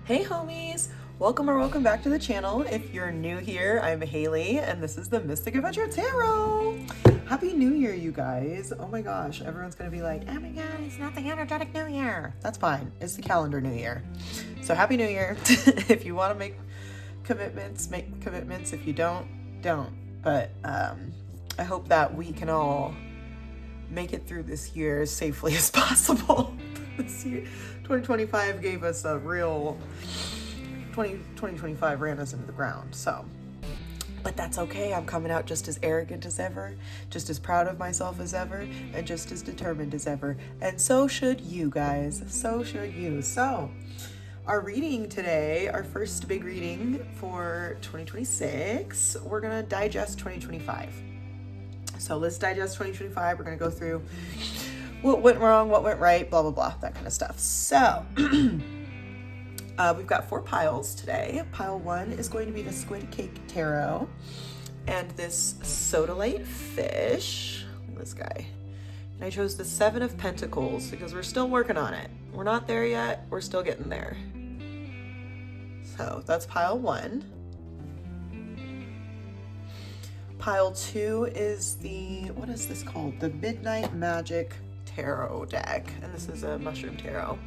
Hey homies! Welcome or welcome back to the channel. If you're new here, I'm Haley and this is the Mystic Adventure Tarot. Happy New Year, you guys. Oh my gosh, everyone's gonna be like, oh my god, it's not the energetic New Year. That's fine, it's the calendar New Year. So Happy New Year. If you wanna make commitments, make commitments. If you don't. But I hope that we can all make it through this year as safely as possible. This year, 2025 gave us a real 2025 ran us into the ground. So, but that's okay. I'm coming out just as arrogant as ever, just as proud of myself as ever, and just as determined as ever. And so should you guys. So should you. So, our reading today, our first big reading for 2026, we're gonna digest 2025. So let's digest 2025. We're gonna go through what went wrong, what went right, blah, blah, blah, that kind of stuff. So we've got 4 piles today. Pile 1 is going to be the Squid Cake Tarot and this Sodalite fish, this guy. And I chose the 7 of Pentacles because we're still working on it. We're not there yet, we're still getting there. So that's pile 1. Pile 2 is the, what is this called? The Midnight Magic Tarot deck, and this is a mushroom tarot.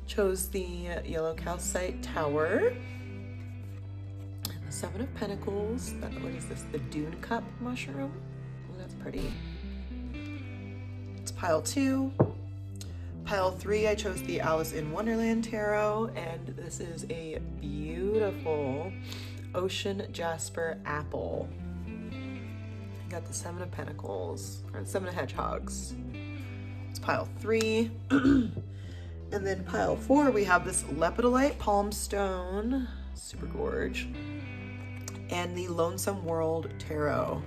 Chose the yellow calcite tower and the 7 of Pentacles. What is this? The Dune Cup mushroom. Oh, that's pretty. It's pile 2. Pile 3, I chose the Alice in Wonderland tarot, and this is a beautiful ocean jasper apple. I got the 7 of Pentacles, or the 7 of Hedgehogs. It's pile 3. And then pile 4, we have this lepidolite palm stone, super gorge, and the Lonesome World tarot.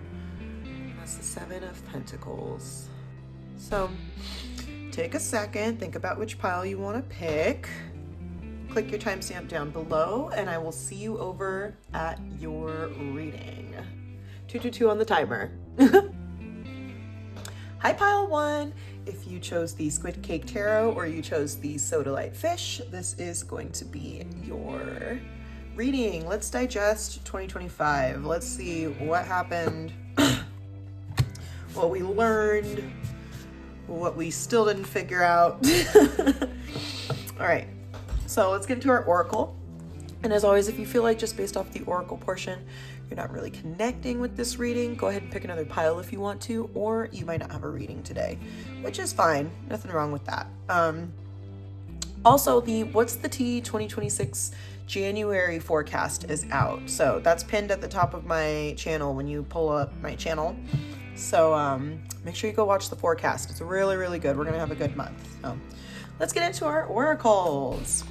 That's the 7 of Pentacles. So take a second, think about which pile you want to pick. Click your timestamp down below, and I will see you over at your reading. 222 on the timer. Hi, pile 1. If you chose the Squid Cake Tarot or you chose the Sodalite Fish, this is going to be your reading. Let's digest 2025. Let's see what happened, what we learned, what we still didn't figure out. All right, so let's get into our oracle. And as always, if you feel like just based off the oracle portion, you're not really connecting with this reading, go ahead and pick another pile if you want to, or you might not have a reading today, which is fine. Nothing wrong with that. Also, the What's the Tea 2026 January forecast is out. So that's pinned at the top of my channel when you pull up my channel. So make sure you go watch the forecast. It's really, really good. We're going to have a good month. So let's get into our oracles.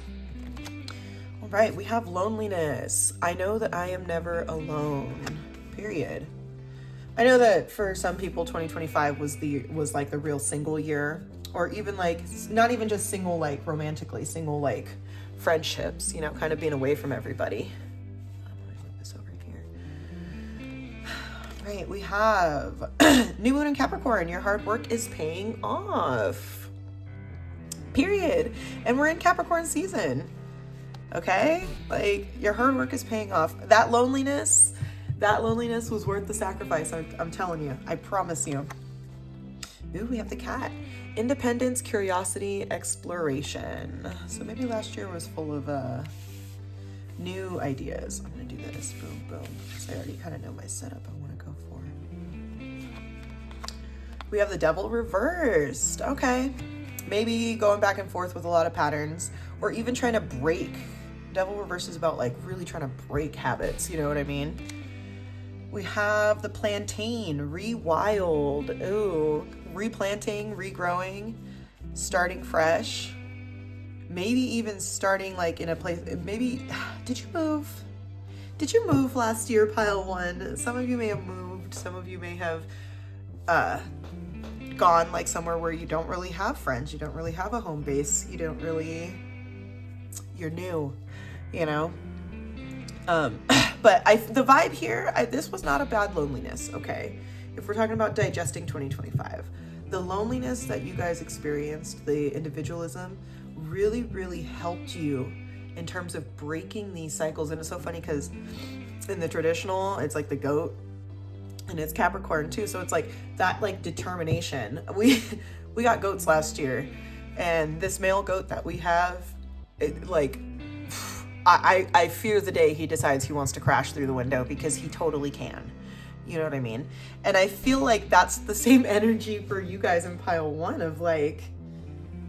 Right, we have loneliness. I know that I am never alone, period. I know that for some people 2025 was like the real single year, or even like not even just single like romantically, single like friendships, you know, kind of being away from everybody. I'm gonna move this over here. Right, we have new moon in Capricorn. Your hard work is paying off, period. And we're in Capricorn season. Okay, like your hard work is paying off. That loneliness was worth the sacrifice. I'm telling you, I promise you. Ooh, we have the cat. Independence, curiosity, exploration. So maybe last year was full of new ideas. I'm gonna do this, boom, boom. So I already kind of know my setup I want to go for. We have the Devil reversed. Okay, maybe going back and forth with a lot of patterns, or even trying to break. Devil reverse is about like really trying to break habits, you know what I mean? We have the plantain, rewild. Ooh, replanting, regrowing, starting fresh. Maybe even starting like in a place, maybe, did you move? Did you move last year, pile 1? Some of you may have moved, some of you may have gone like somewhere where you don't really have friends, you don't really have a home base, you're new, you know? But the vibe here, this was not a bad loneliness, okay? If we're talking about digesting 2025, the loneliness that you guys experienced, the individualism, really, really helped you in terms of breaking these cycles. And it's so funny because in the traditional, it's like the goat, and it's Capricorn too. So it's like that, like, determination. We got goats last year, and this male goat that we have, I fear the day he decides he wants to crash through the window, because he totally can. You know what I mean? And I feel like that's the same energy for you guys in pile 1 of like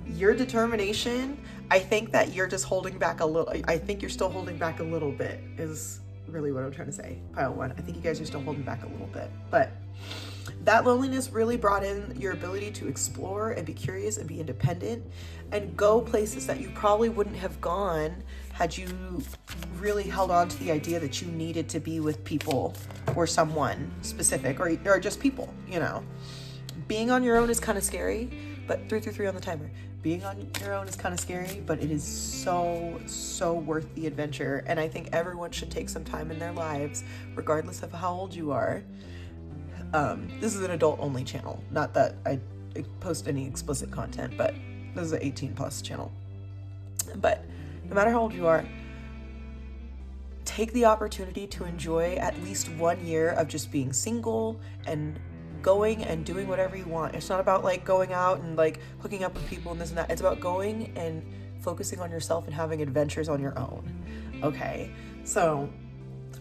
your determination. I think that you're just holding back a little. I think you're still holding back a little bit is really what I'm trying to say. Pile 1. I think you guys are still holding back a little bit, but that loneliness really brought in your ability to explore and be curious and be independent and go places that you probably wouldn't have gone had you really held on to the idea that you needed to be with people or someone specific or just people, you know. Being on your own is kind of scary, but 333 on the timer. Being on your own is kind of scary, but it is so worth the adventure. And I think everyone should take some time in their lives, regardless of how old you are. This is an adult only channel. Not that I post any explicit content, but this is an 18 plus channel. But no matter how old you are, take the opportunity to enjoy at least 1 year of just being single and going and doing whatever you want. It's not about like going out and like hooking up with people and this and that. It's about going and focusing on yourself and having adventures on your own. Okay, so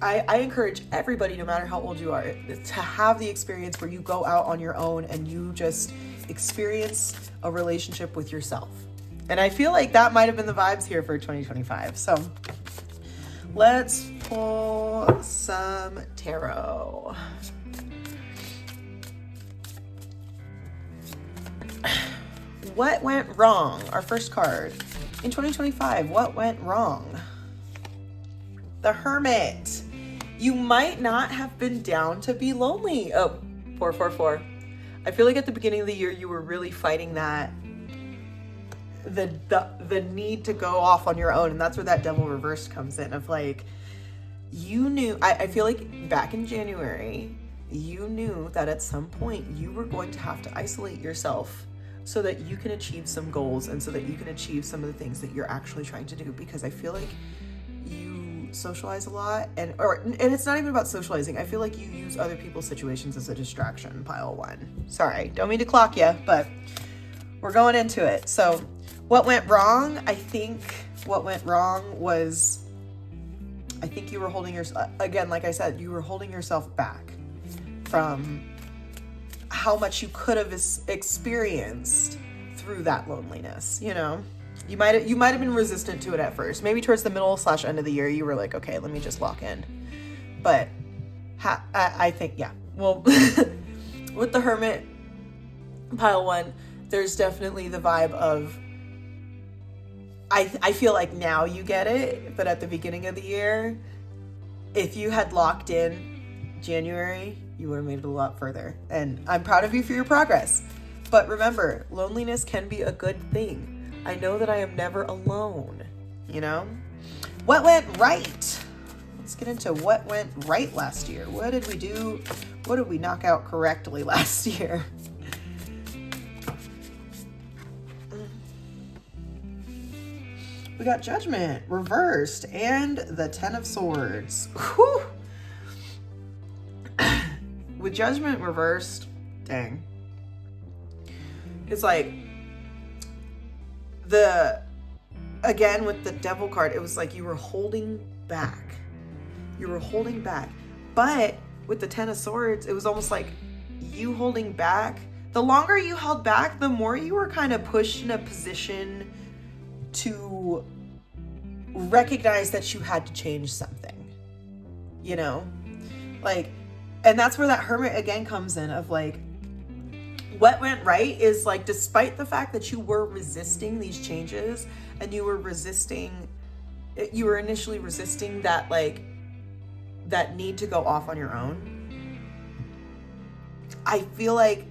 I encourage everybody, no matter how old you are, to have the experience where you go out on your own and you just experience a relationship with yourself. And I feel like that might have been the vibes here for 2025. So let's pull some tarot. What went wrong? Our first card. In 2025, what went wrong? The Hermit. You might not have been down to be lonely. Oh, 444. I feel like at the beginning of the year, you were really fighting that, the need to go off on your own. And that's where that devil reversed comes in of like, you knew, I feel like back in January, you knew that at some point you were going to have to isolate yourself so that you can achieve some goals and so that you can achieve some of the things that you're actually trying to do. Because I feel like you socialize a lot, and it's not even about socializing. I feel like you use other people's situations as a distraction. Pile 1. Sorry, don't mean to clock you, but we're going into it. So what went wrong? I think what went wrong was, I think you were holding yourself, again, like I said, you were holding yourself back from how much you could have experienced through that loneliness, you know? You might have been resistant to it at first. Maybe towards the middle / end of the year, you were like, okay, let me just lock in. But I think, yeah. Well, with the Hermit, pile 1, there's definitely the vibe of, I feel like now you get it, but at the beginning of the year, if you had locked in January, you would have made it a lot further. And I'm proud of you for your progress. But remember, loneliness can be a good thing. I know that I am never alone, you know? What went right? Let's get into what went right last year. What did we do? What did we knock out correctly last year? We got Judgment reversed and the 10 of Swords. Whew. With Judgment reversed, dang. It's like, again with the Devil card, it was like you were holding back. You were holding back. But with the 10 of Swords, it was almost like you holding back. The longer you held back, the more you were kind of pushed in a position to recognize that you had to change something, you know? Like, and that's where that Hermit again comes in of like, what went right is like, despite the fact that you were resisting these changes and you were initially resisting that, like, that need to go off on your own, I feel like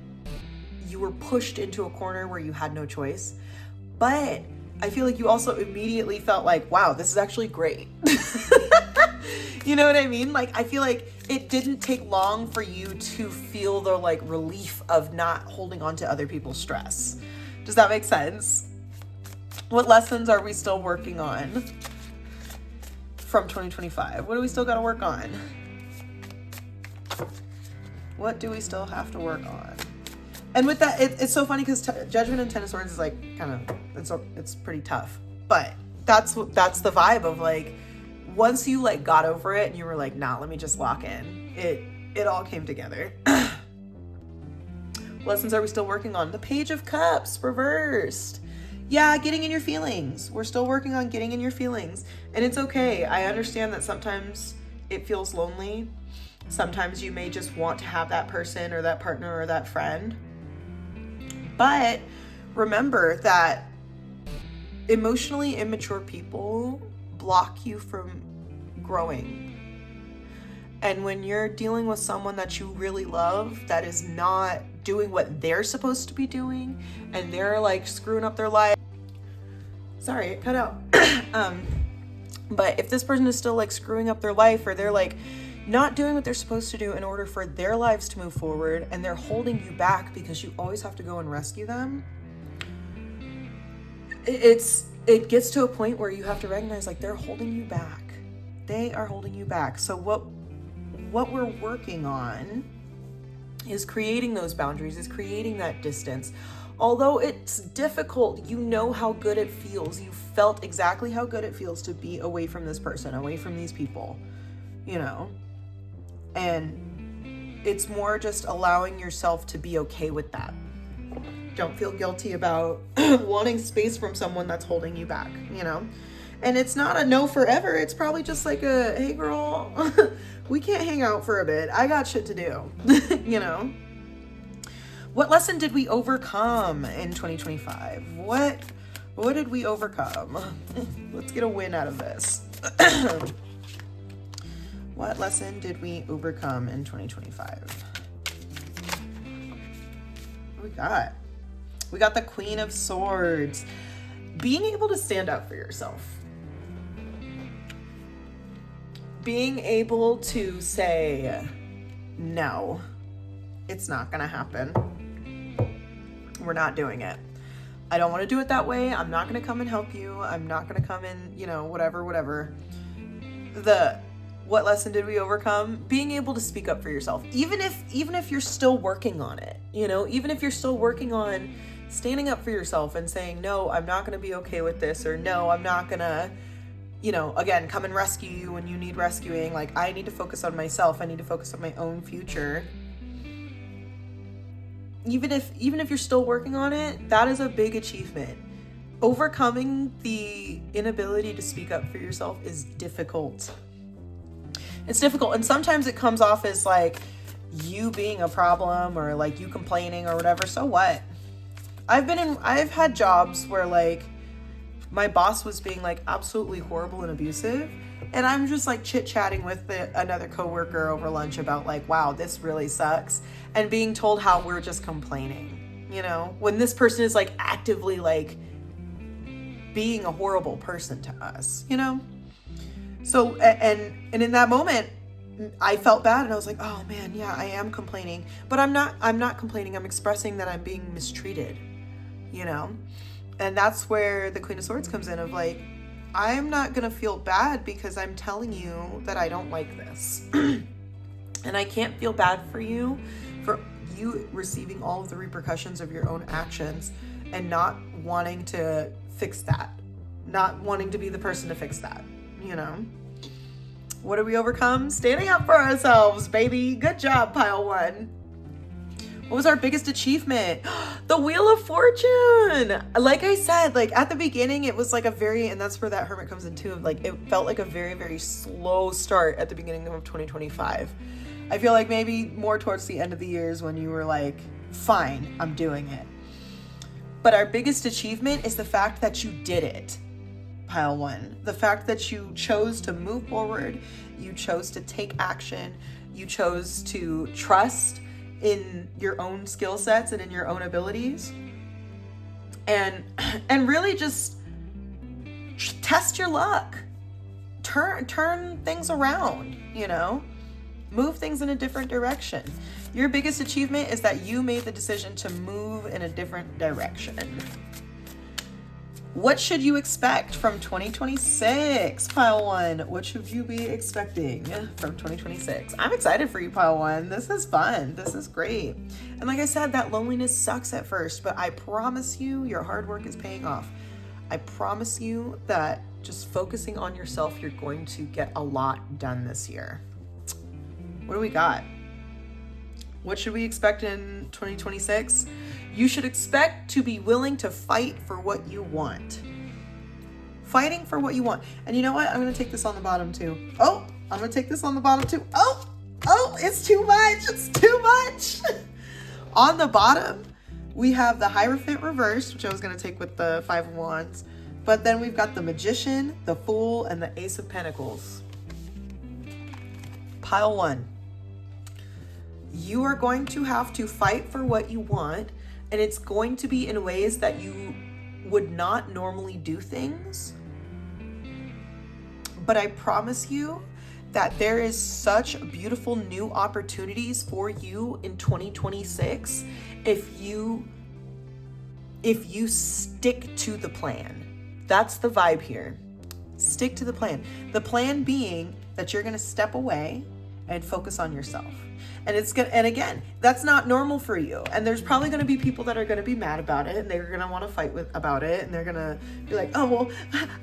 you were pushed into a corner where you had no choice. But I feel like you also immediately felt like, wow, this is actually great. You know what I mean? Like, I feel like it didn't take long for you to feel the like relief of not holding on to other people's stress. Does that make sense? What lessons are we still working on? from 2025? What do we still got to work on? What do we still have to work on? And with that, it's so funny because Judgment and Ten of Swords is like kind of, it's pretty tough. But that's the vibe of like, once you like got over it and you were like, nah, let me just lock in. It all came together. Lessons are we still working on? The Page of Cups reversed. Yeah, getting in your feelings. We're still working on getting in your feelings. And it's okay. I understand that sometimes it feels lonely. Sometimes you may just want to have that person or that partner or that friend. But remember that emotionally immature people block you from growing. And when you're dealing with someone that you really love that is not doing what they're supposed to be doing, and they're like screwing up their life. Sorry, it cut out. But if this person is still like screwing up their life, or they're like not doing what they're supposed to do in order for their lives to move forward, and they're holding you back because you always have to go and rescue them, it gets to a point where you have to recognize like they're holding you back. They are holding you back. So what we're working on is creating those boundaries, is creating that distance. Although it's difficult, you know how good it feels. You felt exactly how good it feels to be away from this person, away from these people, you know? And it's more just allowing yourself to be okay with that. Don't feel guilty about wanting space from someone that's holding you back, you know? And it's not a no forever. It's probably just like a, hey girl, we can't hang out for a bit. I got shit to do, you know? What lesson did we overcome in 2025? What did we overcome? Let's get a win out of this. What lesson did we overcome in 2025? What we got? We got the Queen of Swords. Being able to stand up for yourself. Being able to say, no, it's not gonna happen. We're not doing it. I don't want to do it that way. I'm not going to come and help you. I'm not going to come and, you know, whatever. What lesson did we overcome? Being able to speak up for yourself, even if you're still working on it, you know, even if you're still working on standing up for yourself and saying, no, I'm not going to be okay with this, or no, I'm not going to, you know, again, come and rescue you when you need rescuing. Like, I need to focus on myself. I need to focus on my own future. Even if you're still working on it, that is a big achievement. Overcoming the inability to speak up for yourself is difficult. It's difficult. And sometimes it comes off as like you being a problem, or like you complaining or whatever. So what? I've had jobs where like my boss was being like absolutely horrible and abusive, and I'm just like chit-chatting with another coworker over lunch about like, wow, this really sucks, and being told how we're just complaining, you know, when this person is like actively like being a horrible person to us, you know? So, and in that moment, I felt bad, and I was like, oh man, yeah, I am complaining, but I'm not complaining. I'm expressing that I'm being mistreated, you know? And that's where the Queen of Swords comes in, of like, I'm not going to feel bad because I'm telling you that I don't like this. And I can't feel bad for you receiving all of the repercussions of your own actions and not wanting to fix that, not wanting to be the person to fix that, you know? What do we overcome? Standing up for ourselves, baby. Good job, pile one. What was our biggest achievement? The Wheel of Fortune. Like I said, like at the beginning, it was like and that's where that Hermit comes in too. Like it felt like a very, very slow start at the beginning of 2025. I feel like maybe more towards the end of the years when you were like, fine, I'm doing it. But our biggest achievement is the fact that you did it, pile one. The fact that you chose to move forward, you chose to take action, you chose to trust in your own skill sets and in your own abilities, and really just test your luck, turn things around, you know, move things in a different direction. Your biggest achievement is that you made the decision to move in a different direction. What should you expect from 2026? Pile 1, what should you be expecting from 2026? I'm excited for you, Pile 1. This is fun. This is great. And like I said, that loneliness sucks at first, but I promise you, your hard work is paying off. I promise you that just focusing on yourself, you're going to get a lot done this year. What do we got? What should we expect in 2026? You should expect to be willing to fight for what you want. Fighting for what you want. And you know what? I'm going to take this on the bottom too. Oh, I'm going to take this on the bottom too. Oh, it's too much. It's too much. On the bottom, we have the Hierophant reversed, which I was going to take with the Five of Wands. But then we've got the Magician, the Fool, and the Ace of Pentacles. Pile 1. You are going to have to fight for what you want, and it's going to be in ways that you would not normally do things. But I promise you that there is such beautiful new opportunities for you in 2026 if you stick to the plan. That's the vibe here. Stick to the plan. The plan being that you're going to step away and focus on yourself. And again, that's not normal for you. And there's probably going to be people that are going to be mad about it, and they're going to want to fight about it, and they're going to be like, oh, well,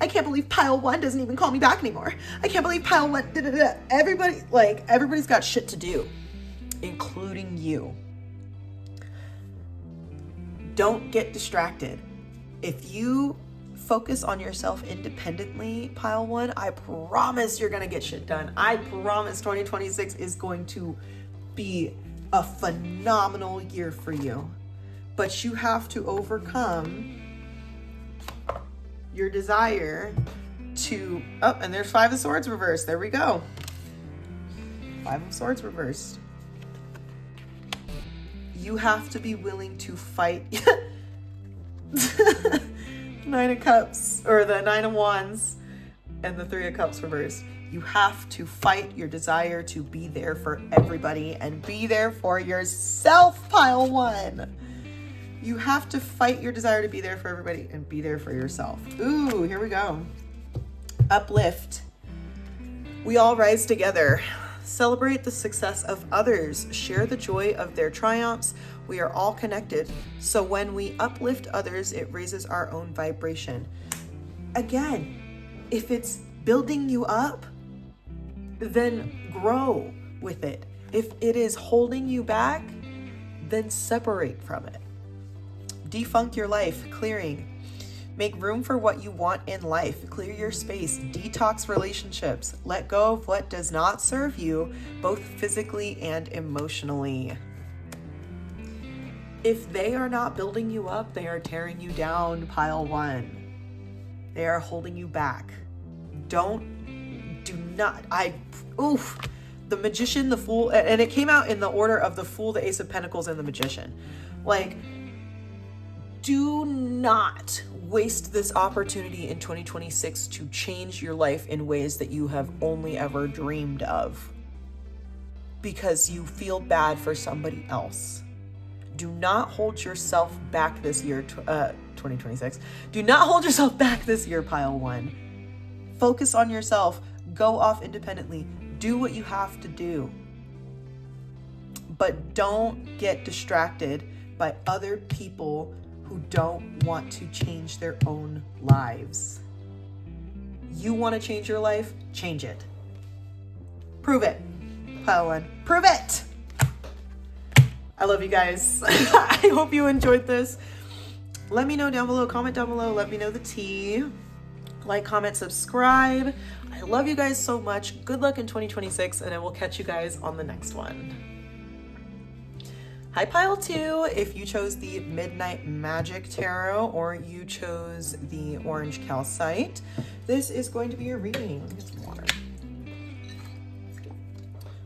I can't believe Pile 1 doesn't even call me back anymore. I can't believe Pile 1, everybody's got shit to do, including you. Don't get distracted. If you focus on yourself independently, Pile 1, I promise you're going to get shit done. I promise 2026 is going to be a phenomenal year for you. But you have to overcome your desire to... Oh, and there's Five of Swords reversed. There we go. Five of Swords reversed. You have to be willing to fight... Nine of Cups, or the Nine of Wands, and the Three of Cups reversed. You have to fight your desire to be there for everybody and be there for yourself, Pile 1. You have to fight your desire to be there for everybody and be there for yourself. Ooh, here we go. Uplift. We all rise together. Celebrate the success of others. Share the joy of their triumphs. We are all connected. So when we uplift others, it raises our own vibration. Again, if it's building you up, then grow with it. If it is holding you back, then separate from it. Defunk your life, clearing. Make room for what you want in life. Clear your space. Detox relationships. Let go of what does not serve you, both physically and emotionally. If they are not building you up, they are tearing you down, Pile 1. They are holding you back. The Magician, the Fool, and it came out in the order of the Fool, the Ace of Pentacles, and the Magician. Like, do not waste this opportunity in 2026 to change your life in ways that you have only ever dreamed of because you feel bad for somebody else. Do not hold yourself back this year, 2026. Do not hold yourself back this year, Pile 1. Focus on yourself. Go off independently. Do what you have to do. But don't get distracted by other people who don't want to change their own lives. You want to change your life? Change it. Prove it, Pile 1. Prove it! I love you guys. I hope you enjoyed this. Let me know down below. Comment down below. Let me know the tea. Like, comment, subscribe. I love you guys so much. Good luck in 2026, and I will catch you guys on the next one. Hi, Pile 2. If you chose the Midnight Magic Tarot or you chose the Orange Calcite, this is going to be your reading. Get some water.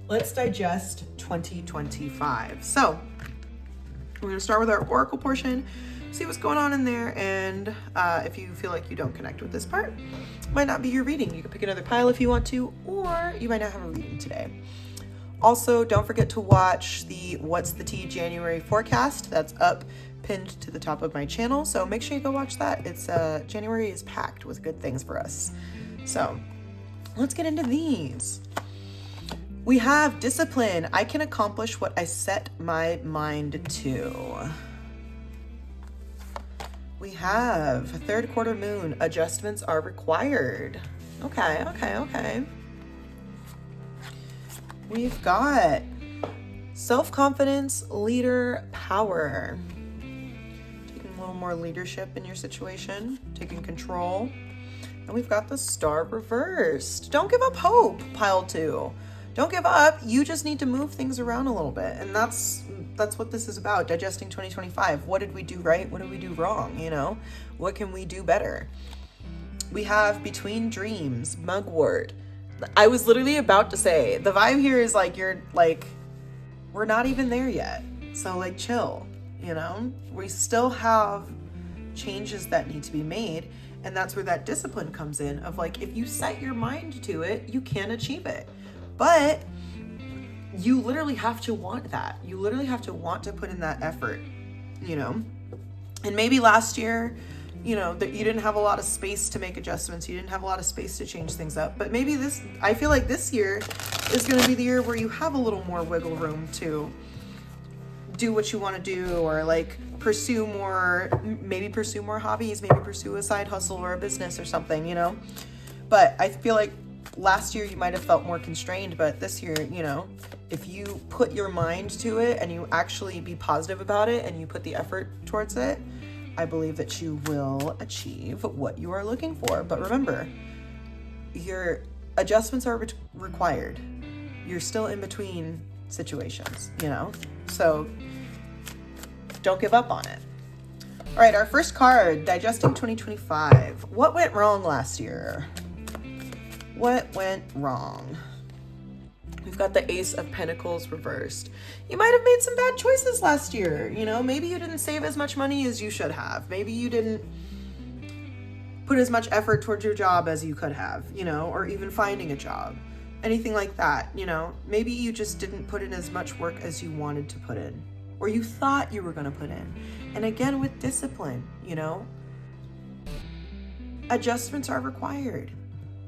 Let's digest 2025. So we're going to start with our oracle portion, see what's going on in there, and if you feel like you don't connect with this part, it might not be your reading. You can pick another pile if you want to, or you might not have a reading today. Also, don't forget to watch the What's the Tea January forecast. That's up pinned to the top of my channel. So make sure you go watch that. It's January is packed with good things for us. So let's get into these. We have discipline. I can accomplish what I set my mind to. We have third quarter moon. Adjustments are required. Okay. We've got self-confidence, leader, power. Taking a little more leadership in your situation, taking control. And we've got the star reversed. Don't give up hope, pile 2. Don't give up. You just need to move things around a little bit. And that's what this is about, digesting 2025. What did we do right? What did we do wrong? You know, what can we do better? We have between dreams, mugwort. I was literally about to say, the vibe here is like, we're not even there yet. So like chill, you know, we still have changes that need to be made. And that's where that discipline comes in of like, if you set your mind to it, you can achieve it. But you literally have to want that. You literally have to want to put in that effort, you know? And maybe last year, you know, that you didn't have a lot of space to make adjustments. You didn't have a lot of space to change things up. But maybe I feel like this year is going to be the year where you have a little more wiggle room to do what you want to do, or like pursue more hobbies, maybe pursue a side hustle or a business or something, you know? But I feel like last year you might have felt more constrained, but this year, you know, if you put your mind to it and you actually be positive about it and you put the effort towards it, I believe that you will achieve what you are looking for. But remember, your adjustments are required. You're still in between situations, you know? So don't give up on it. All right, our first card, Digesting 2025. What went wrong last year? What went wrong? We've got the Ace of Pentacles reversed. You might have made some bad choices last year. You know, maybe you didn't save as much money as you should have. Maybe you didn't put as much effort towards your job as you could have, you know, or even finding a job. Anything like that, you know. Maybe you just didn't put in as much work as you wanted to put in, or you thought you were going to put in. And again, with discipline, you know, adjustments are required.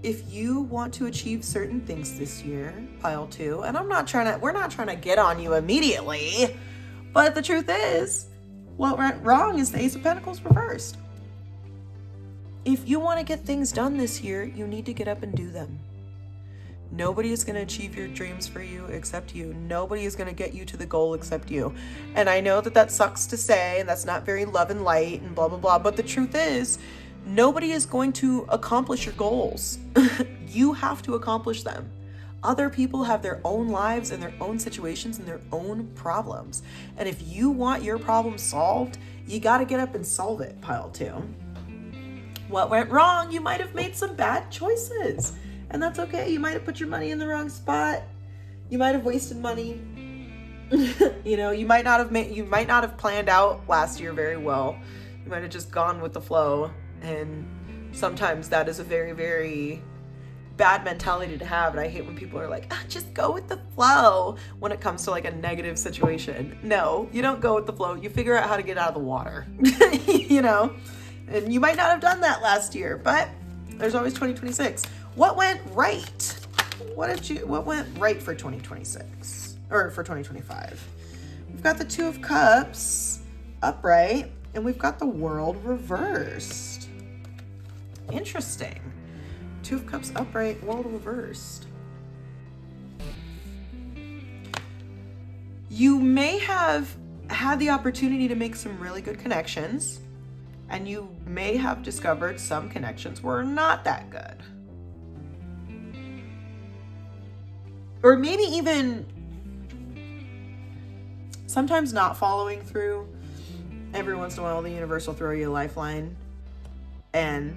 If you want to achieve certain things this year, pile 2, and we're not trying to get on you immediately, but the truth is, what went wrong is the Ace of Pentacles reversed. If you want to get things done this year, you need to get up and do them. Nobody is going to achieve your dreams for you except you. Nobody is going to get you to the goal except you. And I know that sucks to say, and that's not very love and light and blah, blah, blah, but the truth is, nobody is going to accomplish your goals. You have to accomplish them. Other people have their own lives and their own situations and their own problems. And if you want your problem solved, you got to get up and solve it, pile 2. What went wrong? You might have made some bad choices. And that's okay. You might have put your money in the wrong spot. You might have wasted money. You know, you might not have planned out last year very well. You might have just gone with the flow. And sometimes that is a very, very bad mentality to have. And I hate when people are like, just go with the flow when it comes to like a negative situation. No, you don't go with the flow. You figure out how to get out of the water, you know? And you might not have done that last year, but there's always 2026. What went right? What went right for 2026 or for 2025? We've got the Two of Cups upright, and we've got the World reversed. Interesting. Two of Cups upright, World reversed. You may have had the opportunity to make some really good connections, and you may have discovered some connections were not that good. Or maybe even sometimes not following through. Every once in a while, the universe will throw you a lifeline, and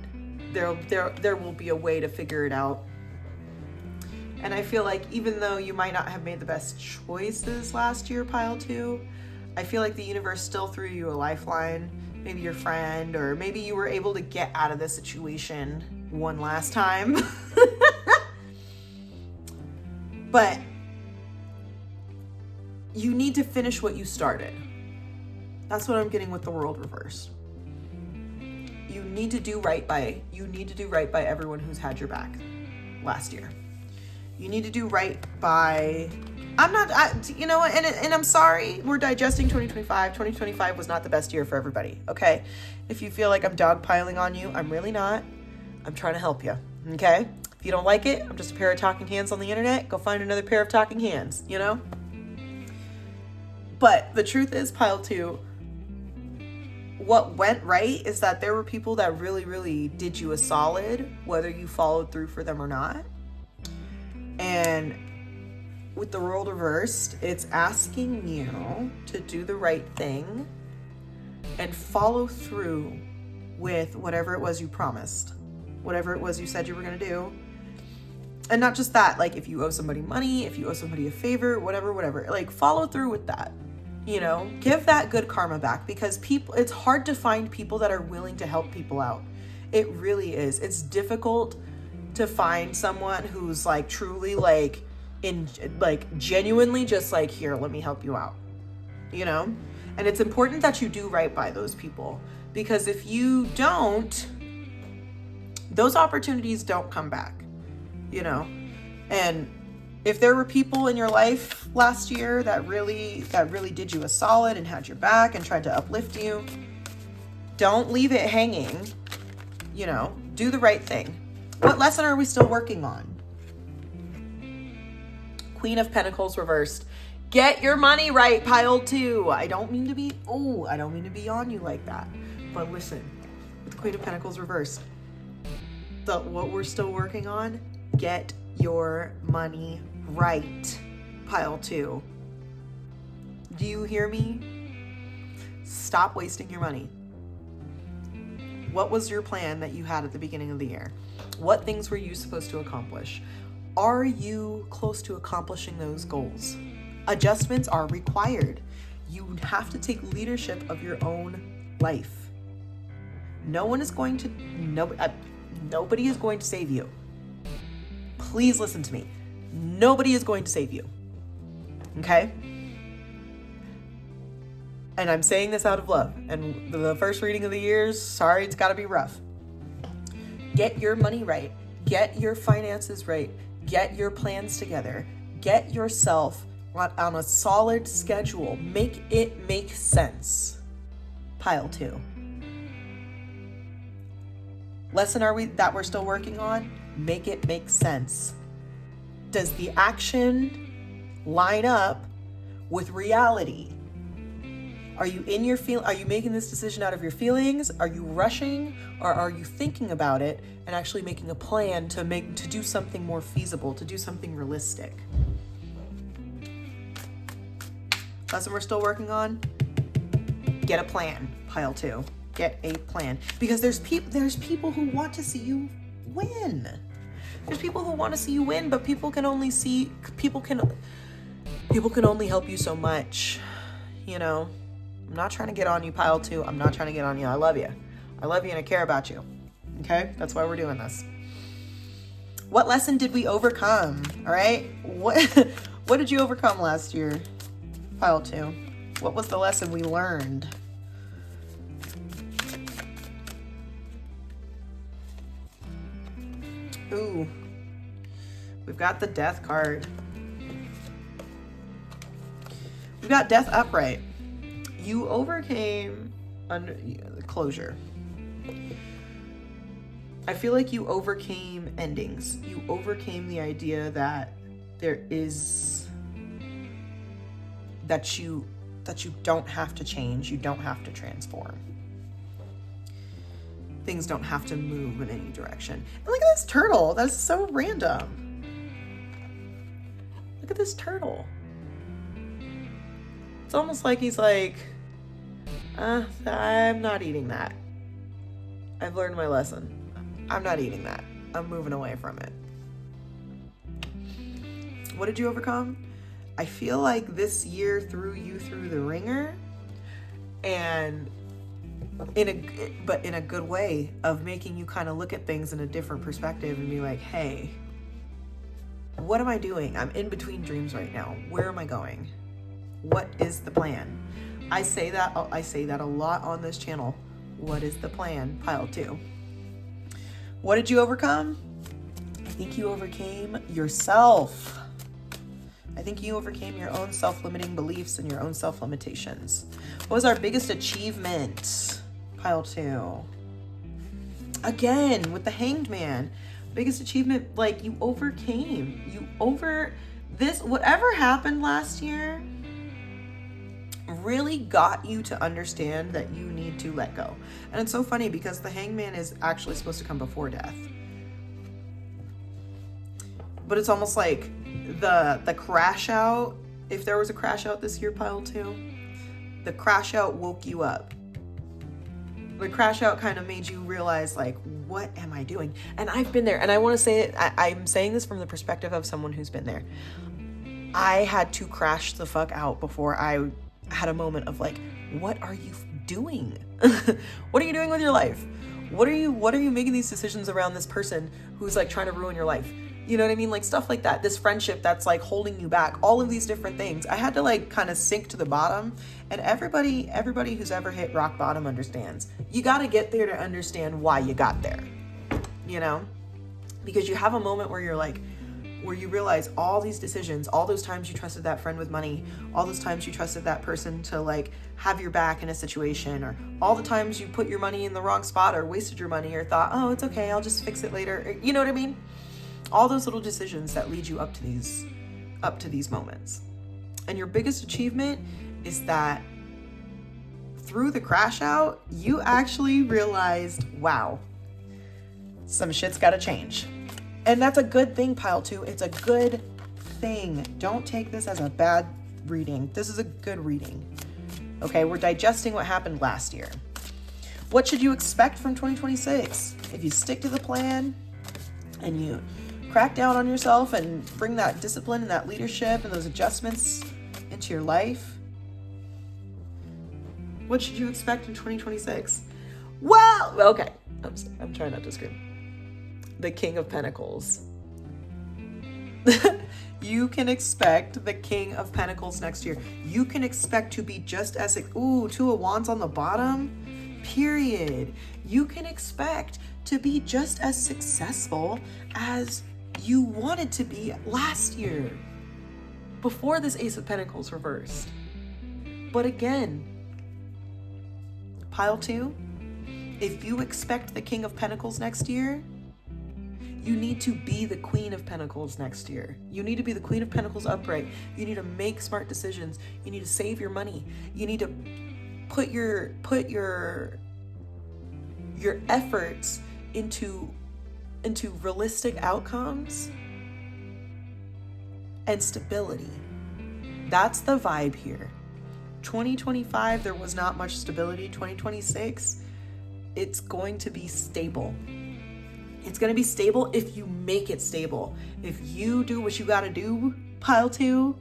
there will be a way to figure it out. And I feel like even though you might not have made the best choices last year, pile 2, I feel like the universe still threw you a lifeline. Maybe your friend, or maybe you were able to get out of the situation one last time. But you need to finish what you started. That's what I'm getting with the world reversed. You need to do right by everyone who's had your back last year. You need to do right by, you know what, and I'm sorry, we're digesting 2025. 2025 was not the best year for everybody, okay? If you feel like I'm dogpiling on you, I'm really not. I'm trying to help you, okay? If you don't like it, I'm just a pair of talking hands on the internet. Go find another pair of talking hands, you know? But the truth is, pile 2, what went right is that there were people that really, really did you a solid, whether you followed through for them or not. And with the world reversed, it's asking you to do the right thing and follow through with whatever it was you promised, whatever it was you said you were going to do. And not just that, like if you owe somebody money, if you owe somebody a favor, whatever, like follow through with that. You know, give that good karma back, because it's hard to find people that are willing to help people out. It really is. It's difficult to find someone who's like truly like genuinely just like, here, let me help you out, you know? And it's important that you do right by those people, because if you don't, those opportunities don't come back, you know? And if there were people in your life last year that really did you a solid and had your back and tried to uplift you, don't leave it hanging, you know, do the right thing. What lesson are we still working on? Queen of Pentacles reversed. Get your money right, pile 2. I don't mean to be on you like that. But listen, with the Queen of Pentacles reversed, what we're still working on, get your money right, pile 2. Do you hear me? Stop wasting your money. What was your plan that you had at the beginning of the year? What things were you supposed to accomplish? Are you close to accomplishing those goals? Adjustments are required. You have to take leadership of your own life. Nobody is going to save you. Please listen to me. Nobody is going to save you. Okay? And I'm saying this out of love. And the first reading of the year, sorry, it's got to be rough. Get your money right. Get your finances right. Get your plans together. Get yourself on a solid schedule. Make it make sense. Pile 2. Lesson that we're still working on? Make it make sense. Does the action line up with reality? Are you are you making this decision out of your feelings? Are you rushing, or are you thinking about it and actually making a plan to do something more feasible, to do something realistic? Lesson we're still working on? Get a plan, pile 2. Get a plan, because there's people who want to see you win. There's people who want to see you win, but people can only help you so much, you know? I'm not trying to get on you, pile 2. I'm not trying to get on you. I love you. I love you and I care about you. Okay? That's why we're doing this. What lesson did we overcome? All right? What did you overcome last year, pile 2? What was the lesson we learned? Ooh. We've got the Death card. We've got Death upright. You overcame closure. I feel like you overcame endings. You overcame the idea that that you don't have to change, you don't have to transform. Things don't have to move in any direction. And look at this turtle. That's so random. Look at this turtle. It's almost like he's like, I'm not eating that. I've learned my lesson. I'm not eating that. I'm moving away from it. What did you overcome? I feel like this year threw you through the ringer, and in a good way of making you kind of look at things in a different perspective and be like, hey, what am I doing? I'm in between dreams right now. Where am I going? What is the plan? I say that a lot on this channel. What is the plan? Pile 2. What did you overcome? I think you overcame yourself. I think you overcame your own self-limiting beliefs and your own self-limitations. What was our biggest achievement? Pile 2. Again, with the Hanged Man. Biggest achievement, like, you overcame. Whatever happened last year really got you to understand that you need to let go. And it's so funny because the Hanged Man is actually supposed to come before death. But it's almost like the crash out, if there was a crash out this year, Pile 2, the crash out woke you up. The crash out kind of made you realize, like, what am I doing? And I've been there. And I want to say it, I'm saying this from the perspective of someone who's been there. I had to crash the fuck out before I had a moment of like, what are you doing? What are you doing with your life? What are you making these decisions around this person who's like trying to ruin your life? You know what I mean? Like stuff like that, this friendship that's like holding you back, all of these different things. I had to like kind of sink to the bottom, and everybody who's ever hit rock bottom understands. You got to get there to understand why you got there, you know? Because you have a moment where you're like, where you realize all these decisions, all those times you trusted that friend with money, all those times you trusted that person to like have your back in a situation, or all the times you put your money in the wrong spot or wasted your money or thought, oh, it's okay, I'll just fix it later. Or, you know what I mean? All those little decisions that lead you up to these moments. And your biggest achievement is that through the crash out, you actually realized, wow, some shit's got to change. And that's a good thing, Pile 2. It's a good thing. Don't take this as a bad reading. This is a good reading. Okay, we're digesting what happened last year. What should you expect from 2026? If you stick to the plan and you crack down on yourself and bring that discipline and that leadership and those adjustments into your life, what should you expect in 2026? Well, okay, I'm trying not to scream. The King of Pentacles. You can expect the King of Pentacles next year. You can expect to be just as, Two of Wands on the bottom, period. You can expect to be just as successful as you wanted to be last year, before this Ace of Pentacles reversed. But again, Pile 2, if you expect the King of Pentacles next year, you need to be the Queen of Pentacles next year. You need to be the Queen of Pentacles upright. You need to make smart decisions. You need to save your money. You need to put your efforts into realistic outcomes and stability. That's the vibe here. 2025, there was not much stability. 2026, it's going to be stable. It's going to be stable if you make it stable. If you do what you got to do, Pile 2,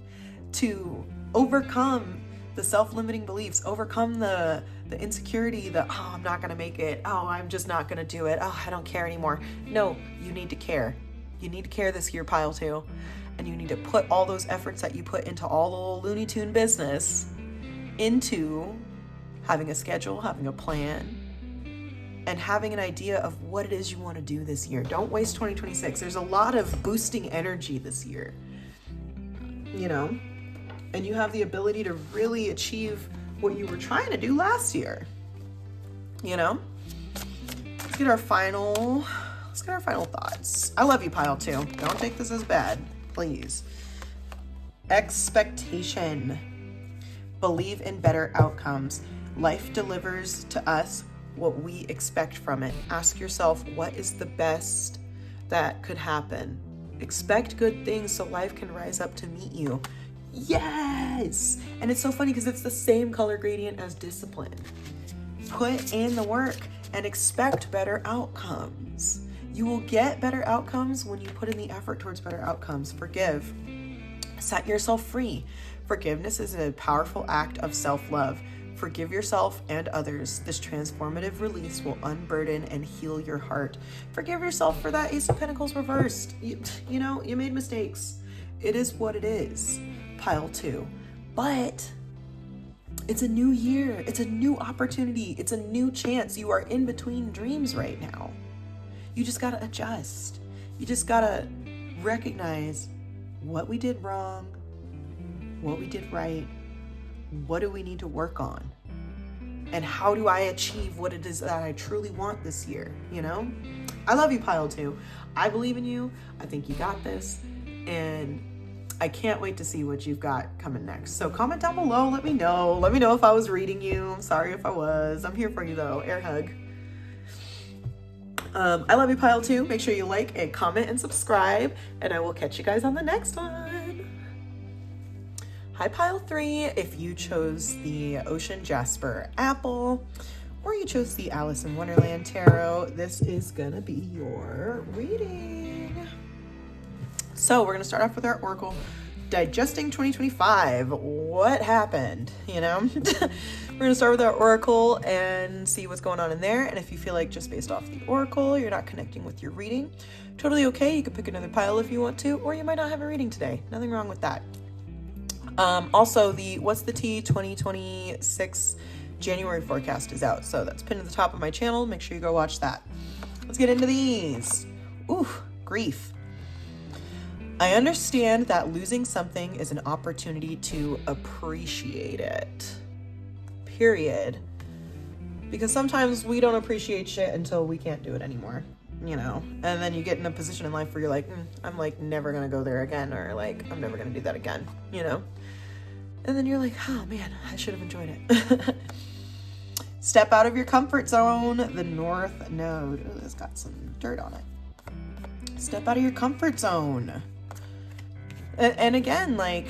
to overcome the self-limiting beliefs, overcome the insecurity, I'm not going to make it. Oh, I'm just not going to do it. Oh, I don't care anymore. No, you need to care. You need to care this year, Pile 2. And you need to put all those efforts that you put into all the little Looney Tune business into having a schedule, having a plan, and having an idea of what it is you want to do this year. Don't waste 2026. There's a lot of boosting energy this year, you know, and you have the ability to really achieve what you were trying to do last year, you know. Let's get our final thoughts. I love you, Pile 2. Don't take this as bad, please. Expectation. Believe in better outcomes. Life delivers to us what we expect from it. Ask yourself, what is the best that could happen? Expect good things so life can rise up to meet you. Yes! And it's so funny because it's the same color gradient as discipline. Put in the work and expect better outcomes. You will get better outcomes when you put in the effort towards better outcomes. Forgive. Set yourself free. Forgiveness is a powerful act of self-love. Forgive yourself and others. This transformative release will unburden and heal your heart. Forgive yourself for that Ace of Pentacles reversed. You know, you made mistakes. It is what it is. Pile 2. But it's a new year. It's a new opportunity. It's a new chance. You are in between dreams right now. You just got to adjust. You just got to recognize what we did wrong, what we did right, what do we need to work on, and how do I achieve what it is that I truly want this year, you know? I love you, Pile 2. I believe in you. I think you got this. And I can't wait to see what you've got coming next. So comment down below. Let me know. Let me know if I was reading you. I'm sorry if I was. I'm here for you though. Air hug. I love you, Pile 2. Make sure you like and comment and subscribe. And I will catch you guys on the next one. Hi, Pile 3. If you chose the Ocean Jasper Apple, or you chose the Alice in Wonderland Tarot, this is gonna be your reading. So we're gonna start off with our Oracle. Digesting 2025. What happened? You know? We're gonna start with our Oracle and see what's going on in there. And if you feel like just based off the Oracle, you're not connecting with your reading, totally okay. You can pick another pile if you want to, or you might not have a reading today. Nothing wrong with that. Also, the What's the Tea 2026 January forecast is out. So that's pinned at the top of my channel. Make sure you go watch that. Let's get into these. Ooh, grief. I understand that losing something is an opportunity to appreciate it. Period. Because sometimes we don't appreciate shit until we can't do it anymore, you know? And then you get in a position in life where you're like, I'm like never gonna go there again, or like, I'm never gonna do that again, you know? And then you're like, oh man, I should have enjoyed it. Step out of your comfort zone. The North Node. Ooh, it's got some dirt on it. Step out of your comfort zone. And again, like,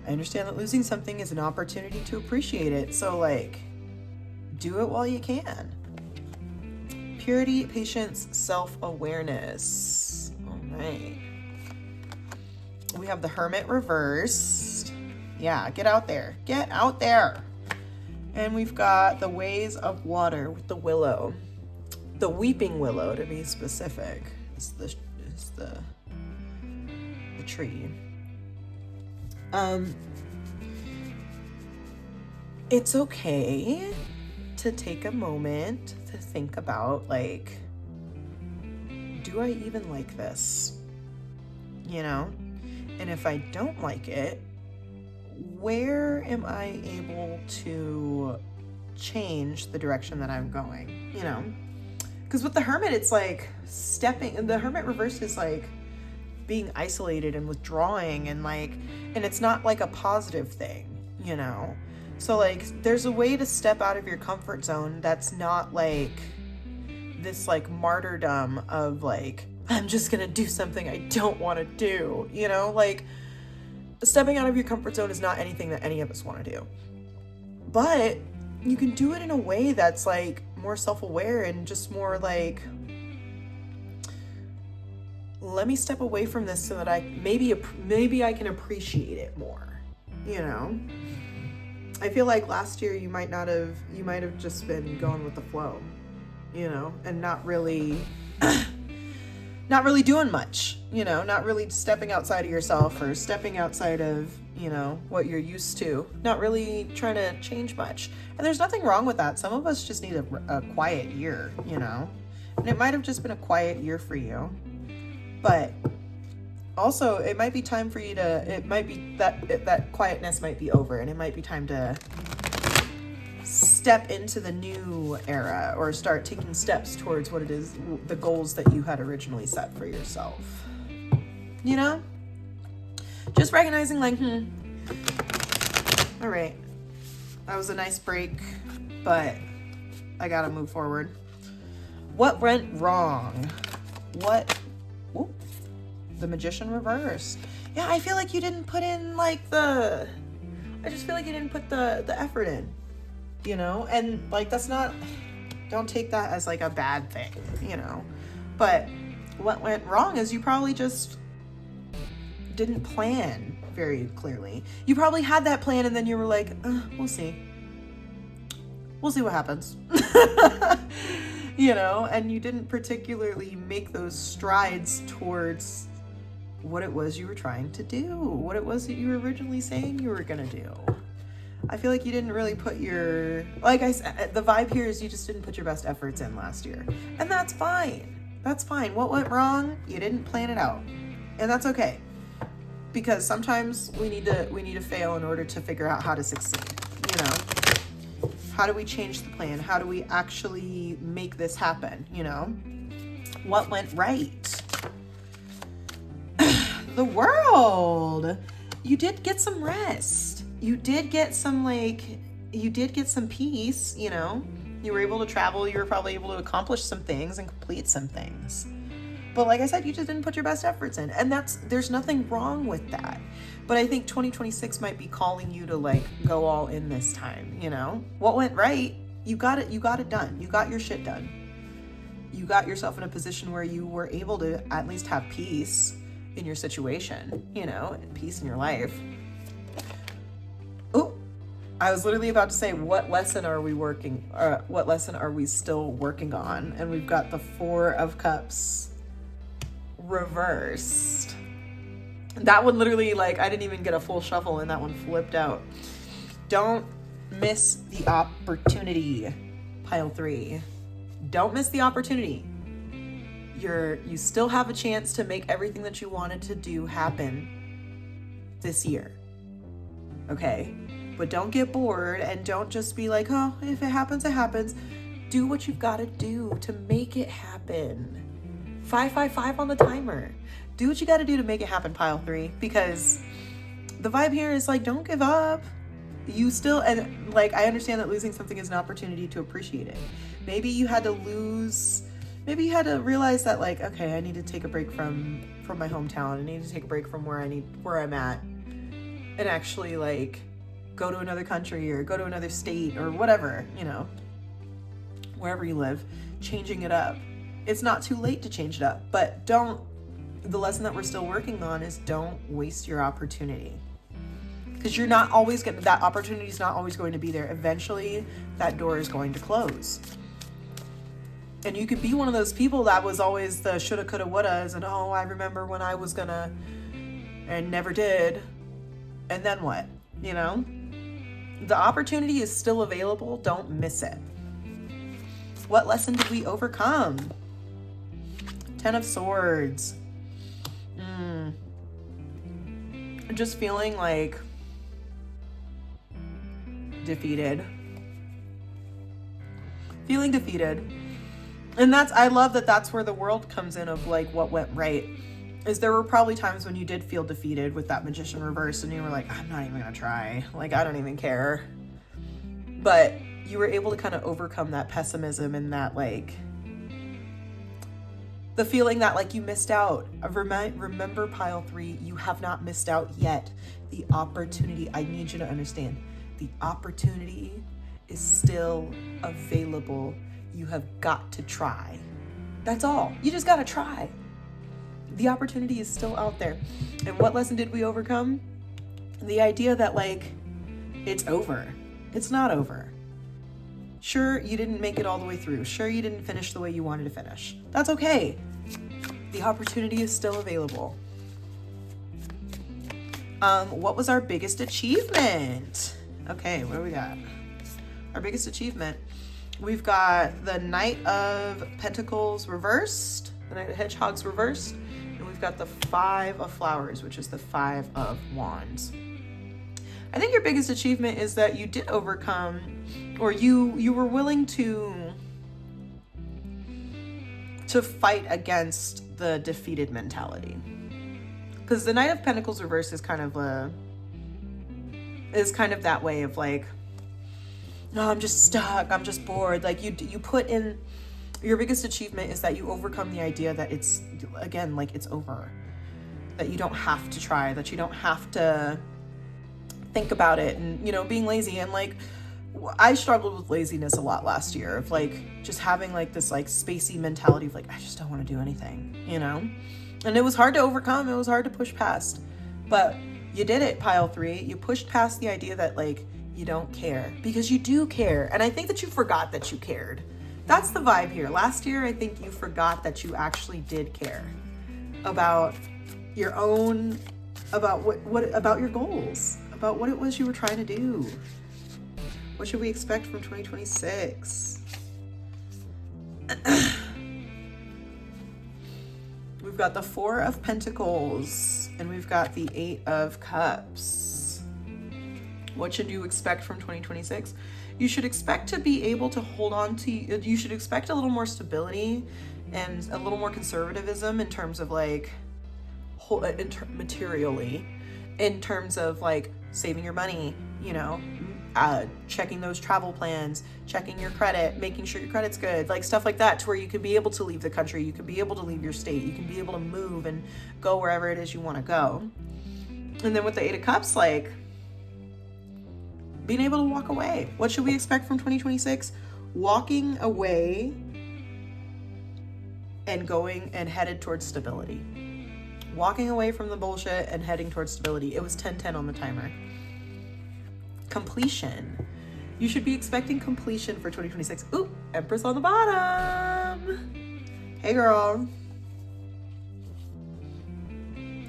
I understand that losing something is an opportunity to appreciate it. So, like, do it while you can. Purity, patience, self-awareness. All right. We have the Hermit reversed. Yeah, get out there. Get out there. And we've got the Ways of Water with the Willow. The Weeping Willow, to be specific, is the tree. It's okay to take a moment to think about, like, do I even like this? You know? And if I don't like it, where am I able to change the direction that I'm going, you know? Because with the Hermit, it's like the Hermit reverse is like being isolated and withdrawing, and it's not like a positive thing, you know? So like, there's a way to step out of your comfort zone that's not like this like martyrdom of like, I'm just gonna do something I don't want to do, you know? Like, stepping out of your comfort zone is not anything that any of us want to do. But you can do it in a way that's like more self-aware and just more like, let me step away from this so that I maybe I can appreciate it more, you know? I feel like last year you might have just been going with the flow, you know, and not really doing much, you know, not really stepping outside of yourself or stepping outside of, you know, what you're used to, not really trying to change much. And there's nothing wrong with that. Some of us just need a quiet year, you know, and it might have just been a quiet year for you. But also, it might be time for you it might be that quietness might be over, and it might be time to step into the new era or start taking steps towards what it is, the goals that you had originally set for yourself. You know? Just recognizing like, all right, that was a nice break, but I gotta move forward. What went wrong? The Magician reversed. Yeah, I feel like you didn't put in like I just feel like you didn't put the effort in, you know? And like, don't take that as like a bad thing, you know? But what went wrong is you probably just didn't plan very clearly. You probably had that plan and then you were like, we'll see what happens. You know, and you didn't particularly make those strides towards what it was you were trying to do, what it was that you were originally saying you were gonna do. I feel like you didn't really put your, like I said, the vibe here is you just didn't put your best efforts in last year. And that's fine. That's fine. What went wrong? You didn't plan it out. And that's okay. Because sometimes we need to fail in order to figure out how to succeed, you know? How do we change the plan? How do we actually make this happen, you know? What went right? The world. You did get some rest. You did get some peace, you know? You were able to travel. You were probably able to accomplish some things and complete some things. But like I said, you just didn't put your best efforts in. And there's nothing wrong with that. But I think 2026 might be calling you to like go all in this time, you know? What went right? You got it done. You got your shit done. You got yourself in a position where you were able to at least have peace in your situation, you know, and peace in your life. Oh, I was literally about to say, what lesson are we still working on? And we've got the Four of Cups reversed. That one literally, like, I didn't even get a full shuffle and that one flipped out. Don't miss the opportunity, pile 3. Don't miss the opportunity. You still have a chance to make everything that you wanted to do happen this year. Okay? But don't get bored and don't just be like, oh, if it happens, it happens. Do what you've got to do to make it happen. 555 on the timer. Do what you got to do to make it happen, pile 3, because the vibe here is like, don't give up. You still, and like, I understand that losing something is an opportunity to appreciate it. Maybe you had to realize that, like, okay, I need to take a break from my hometown. I need to take a break from where I'm at, and actually like go to another country or go to another state or whatever, you know, wherever you live, changing it up. It's not too late to change it up, but the lesson that we're still working on is don't waste your opportunity. Because that opportunity is not always going to be there. Eventually, that door is going to close. And you could be one of those people that was always the shoulda, coulda, wouldas, and oh, I remember when I was gonna, and never did. And then what? You know? The opportunity is still available. Don't miss it. What lesson did we overcome? 10 of Swords. Just feeling like defeated. Feeling defeated. And I love that that's where the world comes in of like what went right. Is there were probably times when you did feel defeated with that Magician reverse and you were like, I'm not even gonna try. Like, I don't even care. But you were able to kind of overcome that pessimism and that like, the feeling that like you missed out. Remember, pile 3, you have not missed out yet. The opportunity, I need you to understand, the opportunity is still available. You have got to try. That's all. You just got to try. The opportunity is still out there. And what lesson did we overcome? The idea that like, it's over. It's not over. Sure, you didn't make it all the way through. Sure, you didn't finish the way you wanted to finish. That's okay. The opportunity is still available. What was our biggest achievement? Okay, what do we got? Our biggest achievement. We've got the Knight of Pentacles reversed, the Knight of Hedgehogs reversed, and we've got the 5 of Flowers, which is the 5 of Wands. I think your biggest achievement is that you did overcome, or you were willing to fight against the defeated mentality. Because the Knight of Pentacles reverse is kind of that way of like, no, I'm just stuck, I'm just bored. Like you put in, your biggest achievement is that you overcome the idea that it's, again, like it's over. That you don't have to try, that you don't have to think about it, and, you know, being lazy. And like, I struggled with laziness a lot last year, of like just having like this like spacey mentality of like, I just don't want to do anything, you know? And it was hard to overcome, it was hard to push past, but you did it, pile 3. You pushed past the idea that like, you don't care, because you do care. And I think that you forgot that you cared. That's the vibe here. Last year, I think you forgot that you actually did care about your own, about what about your goals, about what it was you were trying to do. What should we expect from 2026? We've got the Four of Pentacles and we've got the Eight of Cups. What should you expect from 2026? You should expect to be able to hold on to, you should expect a little more stability and a little more conservatism in terms of like, materially, in terms of like saving your money, you know, checking those travel plans, checking your credit, making sure your credit's good, like stuff like that, to where you can be able to leave the country, you can be able to leave your state, you can be able to move and go wherever it is you want to go. And then with the Eight of Cups, like being able to walk away. What should we expect from 2026? Walking away and going and headed towards stability. Walking away from the bullshit and heading towards stability. It was 10:10 on the timer. Completion. You should be expecting completion for 2026. Ooh, Empress on the bottom. Hey, girl.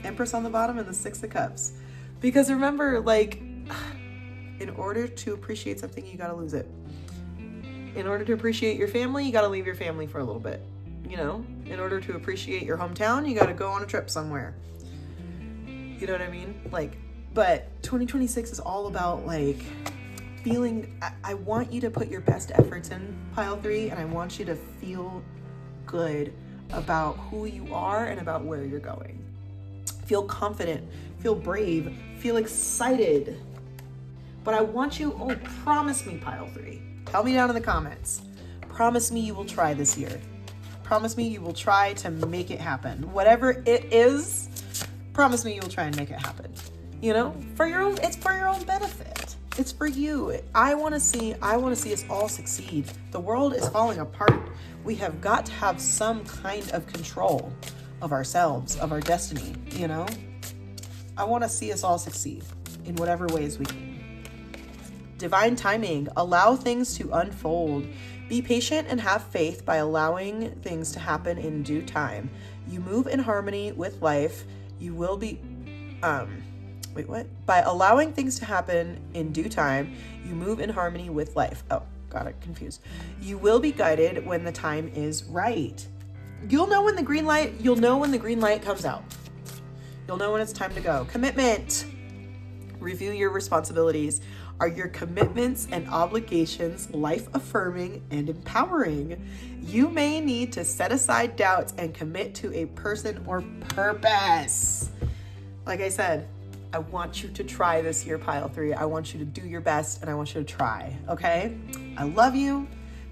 Empress on the bottom and the Six of Cups. Because remember, like, in order to appreciate something, you gotta lose it. In order to appreciate your family, you gotta leave your family for a little bit. You know, in order to appreciate your hometown, you gotta go on a trip somewhere. You know what I mean? Like, but 2026 is all about like feeling, I want you to put your best efforts in, pile 3, and I want you to feel good about who you are and about where you're going. Feel confident, feel brave, feel excited. But I want you, promise me, pile 3. Tell me down in the comments. Promise me you will try this year. Promise me you will try to make it happen. Whatever it is, promise me you will try and make it happen. You know, for your own, it's for your own benefit. It's for you. I want to see us all succeed. The world is falling apart. We have got to have some kind of control of ourselves, of our destiny, you know? I want to see us all succeed in whatever ways we can. Divine timing. Allow things to unfold. Be patient and have faith by allowing things to happen in due time. You move in harmony with life. You will be, By allowing things to happen in due time, you move in harmony with life. Oh, got it confused. You will be guided when the time is right. You'll know when the green light comes out. You'll know when it's time to go. Commitment. Review your responsibilities. Are your commitments and obligations life-affirming and empowering? You may need to set aside doubts and commit to a person or purpose. Like I said, I want you to try this year, pile 3. I want you to do your best and I want you to try, okay? I love you.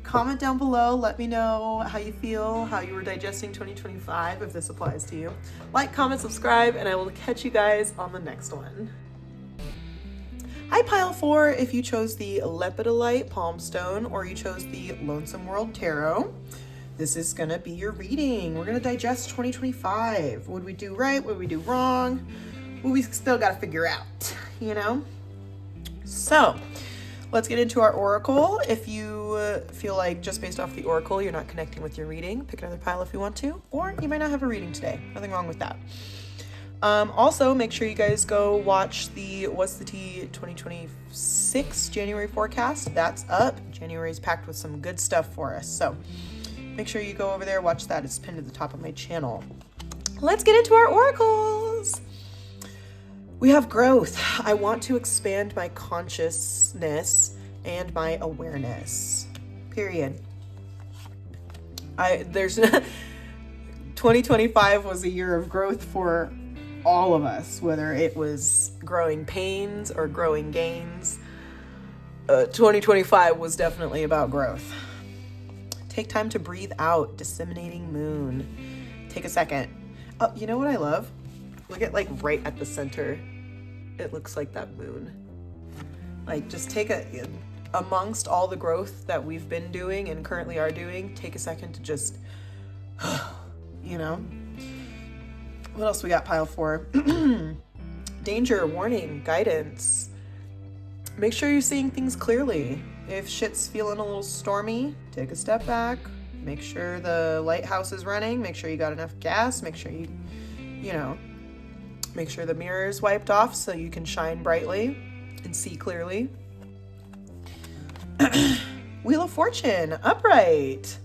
Comment down below. Let me know how you feel, how you were digesting 2025, if this applies to you. Like, comment, subscribe, and I will catch you guys on the next one. Hi, pile 4. If you chose the Lepidolite Palm Stone or you chose the Lonesome World Tarot, this is going to be your reading. We're going to digest 2025. What did we do right? What did we do wrong? What we still got to figure out, you know? So let's get into our oracle. If you feel like just based off the oracle, you're not connecting with your reading, pick another pile if you want to, or you might not have a reading today. Nothing wrong with that. Also, make sure you guys go watch the What's the Tea 2026 January forecast. That's up. January is packed with some good stuff for us. So make sure you go over there, watch that. It's pinned at the top of my channel. Let's get into our oracles. We have growth. I want to expand my consciousness and my awareness. Period. 2025 was a year of growth for all of us, whether it was growing pains or growing gains. 2025 was definitely about growth. Take time to breathe out. Disseminating moon. Take a second. Oh, you know what I love? Look at like right at the center. It looks like that moon. Like just take amongst all the growth that we've been doing and currently are doing, take a second to just, you know. What else we got, pile 4? Danger, warning, guidance. Make sure you're seeing things clearly. If shit's feeling a little stormy, take a step back. Make sure the lighthouse is running. Make sure you got enough gas. Make sure you know, Make sure the mirror is wiped off so you can shine brightly and see clearly. Wheel of Fortune, upright.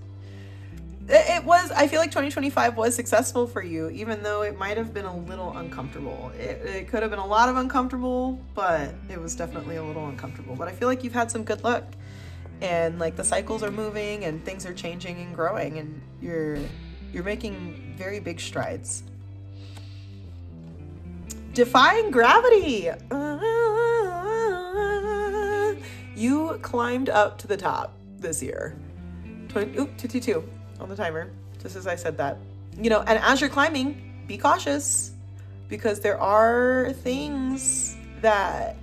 I feel like 2025 was successful for you, even though it might have been a little uncomfortable. It could have been a lot of uncomfortable, but it was definitely a little uncomfortable. But I feel like you've had some good luck, and like the cycles are moving and things are changing and growing, and you're making very big strides. Defying gravity. You climbed up to the top this year. 222 on the timer, just as I said that. You know, and as you're climbing, be cautious, because there are things that's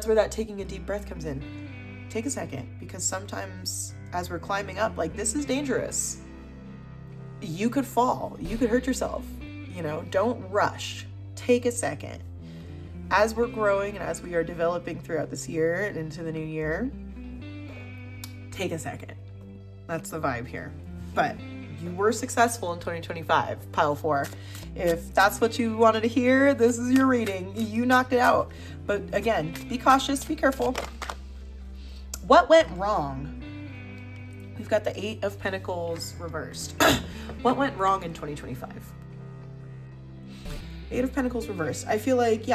where that taking a deep breath comes in. Take a second, because sometimes as we're climbing up, like, this is dangerous. You could fall, you could hurt yourself, you know. Don't rush. Take a second. As we're growing and as we are developing throughout this year and into the new year, take a second. That's the vibe here. But you were successful in 2025, pile 4. If that's what you wanted to hear, this is your reading. You knocked it out. But again, be cautious, be careful. What went wrong? We've got the 8 of Pentacles reversed. What went wrong in 2025? 8 of Pentacles reversed. I feel like,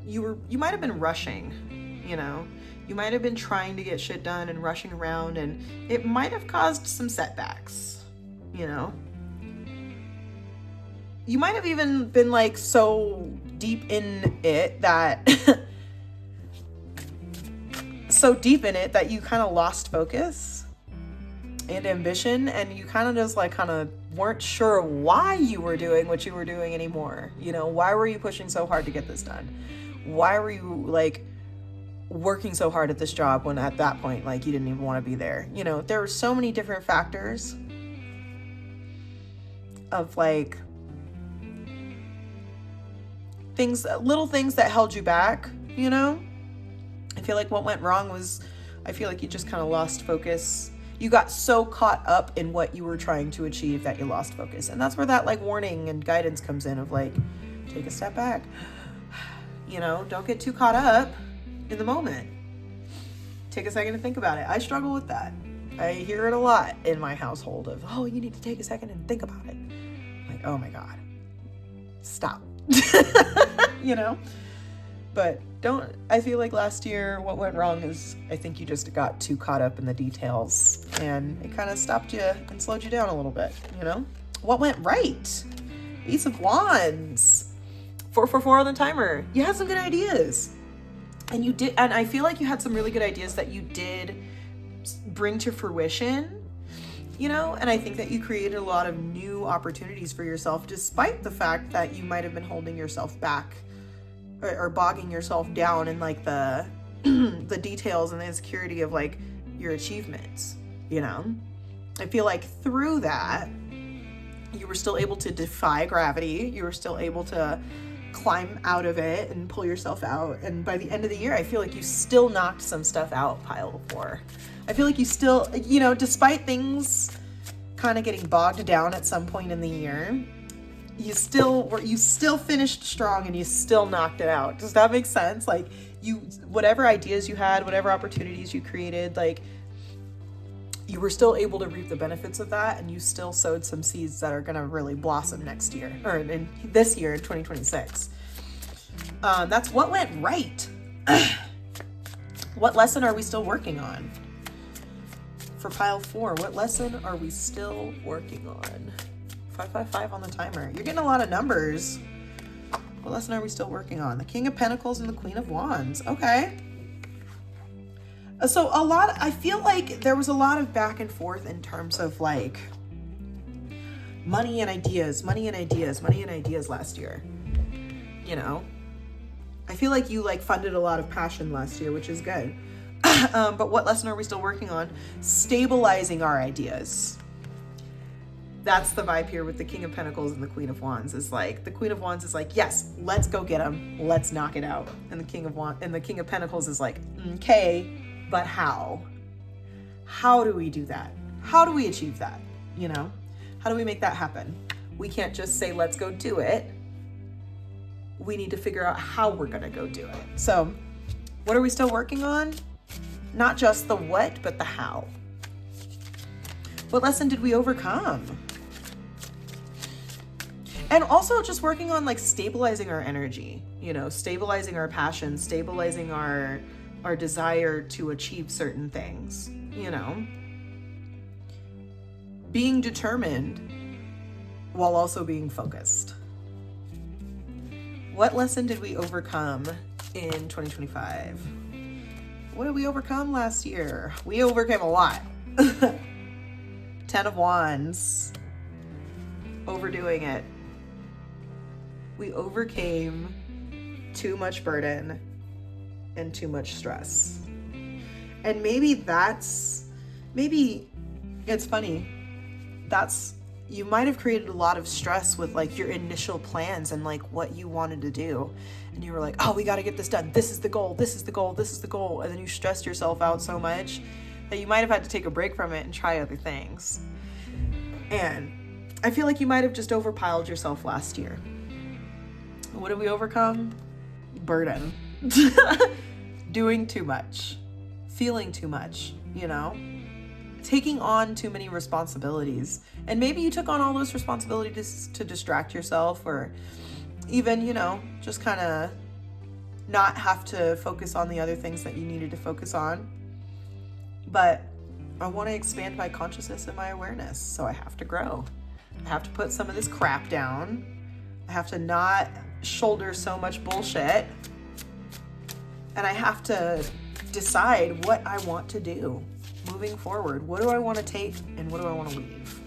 you might have been rushing, you know. You might have been trying to get shit done and rushing around, and it might have caused some setbacks, you know. You might have even been like so deep in it that you kind of lost focus and ambition, and you kind of weren't sure why you were doing what you were doing anymore. You know, why were you pushing so hard to get this done? Why were you like working so hard at this job when at that point, like, you didn't even want to be there? You know, there were so many different factors of like little things that held you back, you know. I feel like what went wrong was, I feel like you just kind of lost focus. You got so caught up in what you were trying to achieve that you lost focus. And that's where that like warning and guidance comes in of like, take a step back. You know, don't get too caught up in the moment. Take a second to think about it. I struggle with that. I hear it a lot in my household of, oh, you need to take a second and think about it. Like, oh my God, stop. You know? But I feel like last year what went wrong is, I think you just got too caught up in the details, and it kind of stopped you and slowed you down a little bit, you know? What went right? Ace of Wands. 444 on the timer. You had some good ideas. And I feel like you had some really good ideas that you did bring to fruition, you know? And I think that you created a lot of new opportunities for yourself, despite the fact that you might have been holding yourself back or bogging yourself down in like the the details and the insecurity of like your achievements, you know? I feel like through that, you were still able to defy gravity. You were still able to climb out of it and pull yourself out. And by the end of the year, I feel like you still knocked some stuff out, pile 4. I feel like you still, you know, despite things kind of getting bogged down at some point in the year, you still finished strong and you still knocked it out. Does that make sense? Like, whatever ideas you had, whatever opportunities you created, like, you were still able to reap the benefits of that, and you still sowed some seeds that are going to really blossom next year, or in this year, 2026. That's what went right. What lesson are we still working on? For pile 4, what lesson are we still working on? 555 on the timer. You're getting a lot of numbers. What lesson are we still working on? The King of Pentacles and the Queen of Wands. Okay. So I feel like there was a lot of back and forth in terms of like money and ideas last year. You know, I feel like you like funded a lot of passion last year, which is good. But what lesson are we still working on? Stabilizing our ideas. That's the vibe here with the King of Pentacles and the Queen of Wands. Is like, the Queen of Wands is like, yes, let's go get them. Let's knock it out. And the King of Pentacles is like, okay, but how? How do we do that? How do we achieve that? You know, how do we make that happen? We can't just say, let's go do it. we need to figure out how we're going to go do it. So what are we still working on? Not just the what, but the how. What lesson did we overcome? And also just working on like stabilizing our energy, stabilizing our passion, stabilizing our desire to achieve certain things, being determined while also being focused. What lesson did we overcome in 2025? What did we overcome last year? We overcame a lot. 10 of Wands. Overdoing it. We overcame too much burden and too much stress. And maybe it's funny. You might have created a lot of stress with like your initial plans and like what you wanted to do. And you were like, oh, we got to get this done. This is the goal. This is the goal. This is the goal. And then you stressed yourself out so much that you might have had to take a break from it and try other things. And I feel like you might have just overpiled yourself last year. What did we overcome? Burden. Doing too much. Feeling too much, taking on too many responsibilities. And maybe you took on all those responsibilities to distract yourself, or even, just kind of not have to focus on the other things that you needed to focus on. But I want to expand my consciousness and my awareness, so I have to grow. I have to put some of this crap down. I have to not shoulder so much bullshit. And I have to decide what I want to do moving forward. What do I want to take and what do I want to leave?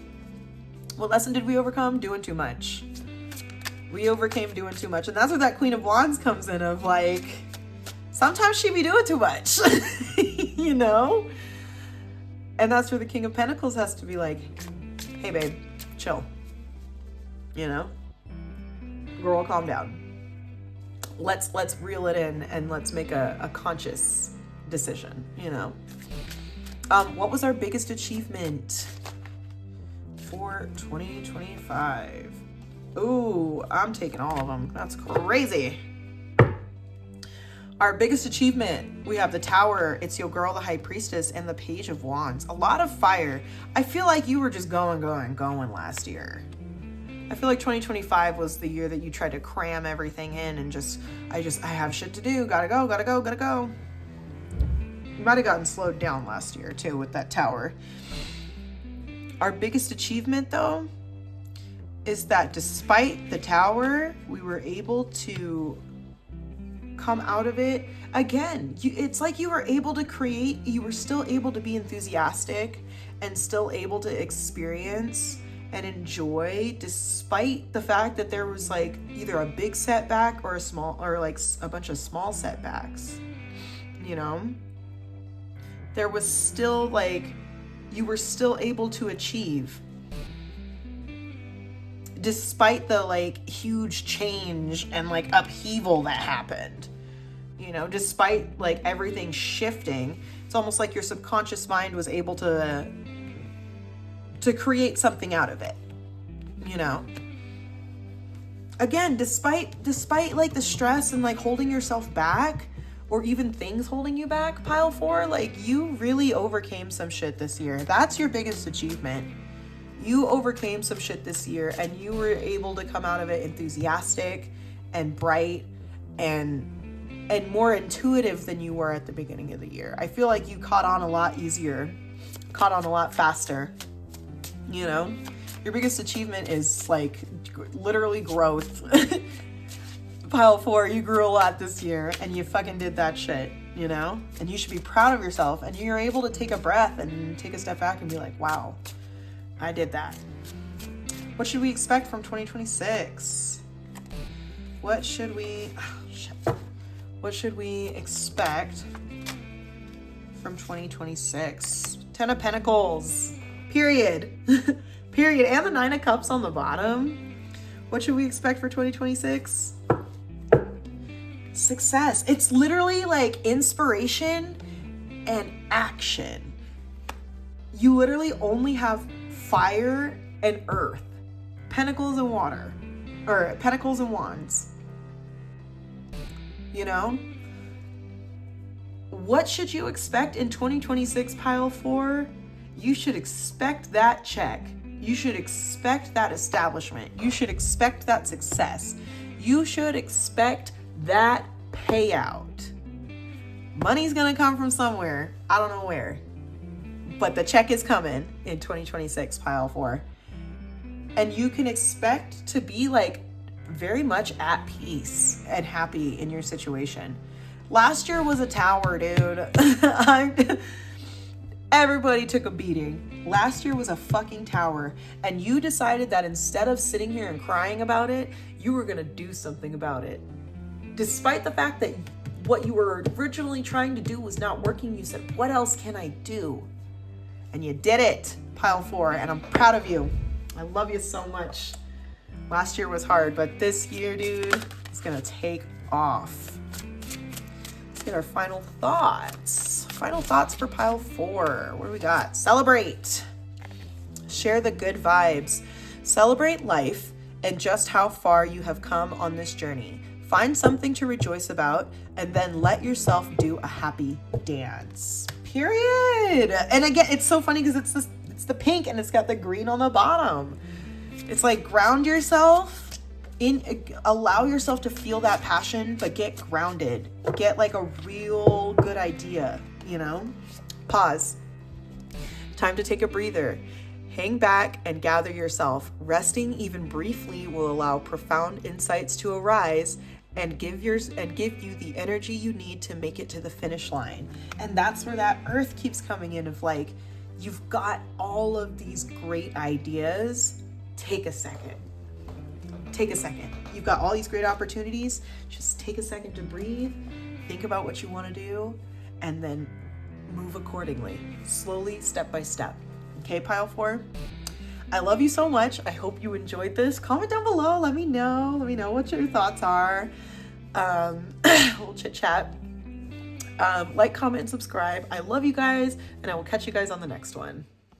What lesson did we overcome? Doing too much. We overcame doing too much. And that's where that Queen of Wands comes in, of like, sometimes she be doing too much, And that's where the King of Pentacles has to be like, hey babe, chill. Girl, calm down. Let's reel it in and let's make a conscious decision, What was our biggest achievement for 2025? Ooh, I'm taking all of them. That's crazy. Our biggest achievement, we have the Tower, it's your girl, the High Priestess, and the Page of Wands. A lot of fire. I feel like you were just going last year. I feel like 2025 was the year that you tried to cram everything in and I have shit to do. Gotta go. You might have gotten slowed down last year too with that Tower. Our biggest achievement though is that despite the Tower, we were able to come out of it. Again, it's like you were able to create, you were still able to be enthusiastic and still able to experience and enjoy, despite the fact that there was like either a big setback or a bunch of small setbacks. There was still like, you were still able to achieve despite the like huge change and like upheaval that happened. Despite like everything shifting, it's almost like your subconscious mind was able to create something out of it, Again, despite like the stress and like holding yourself back, or even things holding you back, pile 4, like you really overcame some shit this year. That's your biggest achievement. You overcame some shit this year and you were able to come out of it enthusiastic and bright and more intuitive than you were at the beginning of the year. I feel like you caught on a lot easier, caught on a lot faster. Your biggest achievement is like literally growth. Pile 4, you grew a lot this year and you fucking did that shit, and you should be proud of yourself, and you're able to take a breath and take a step back and be like, wow, I did that. What should we expect from 2026? What should we expect from 2026? 10 of Pentacles. Period. Period. And the 9 of Cups on the bottom. What should we expect for 2026? Success. It's literally like inspiration and action. You literally only have fire and earth. Pentacles and water. Or Pentacles and Wands. you know? What should you expect in 2026, pile 4? You should expect that check. You should expect that establishment. You should expect that success. You should expect that payout. Money's gonna come from somewhere. I don't know where. But the check is coming in 2026, pile 4. And you can expect to be like very much at peace and happy in your situation. Last year was a tower, dude. Everybody took a beating. Last year was a fucking tower. And you decided that instead of sitting here and crying about it, you were gonna do something about it. Despite the fact that what you were originally trying to do was not working, you said, what else can I do? And you did it, pile 4, and I'm proud of you. I love you so much. Last year was hard, but this year, dude, is gonna take off. Let's get our final thoughts. Final thoughts for pile 4. What do we got? Celebrate. Share the good vibes. Celebrate life and just how far you have come on this journey. Find something to rejoice about and then let yourself do a happy dance. Period. And again, it's so funny because it's the pink and it's got the green on the bottom. It's like ground yourself in, allow yourself to feel that passion, but get grounded. Get like a real good idea, you know? Pause. Time to take a breather. Hang back and gather yourself. Resting even briefly will allow profound insights to arise and give you the energy you need to make it to the finish line. And that's where that earth keeps coming in of like, you've got all of these great ideas. Take a second. Take a second. You've got all these great opportunities. Just take a second to breathe, think about what you want to do, and then move accordingly, slowly, step by step. Okay, pile 4? I love you so much. I hope you enjoyed this. Comment down below. Let me know. Let me know what your thoughts are. We'll chit chat. Like, comment, and subscribe. I love you guys, and I will catch you guys on the next one.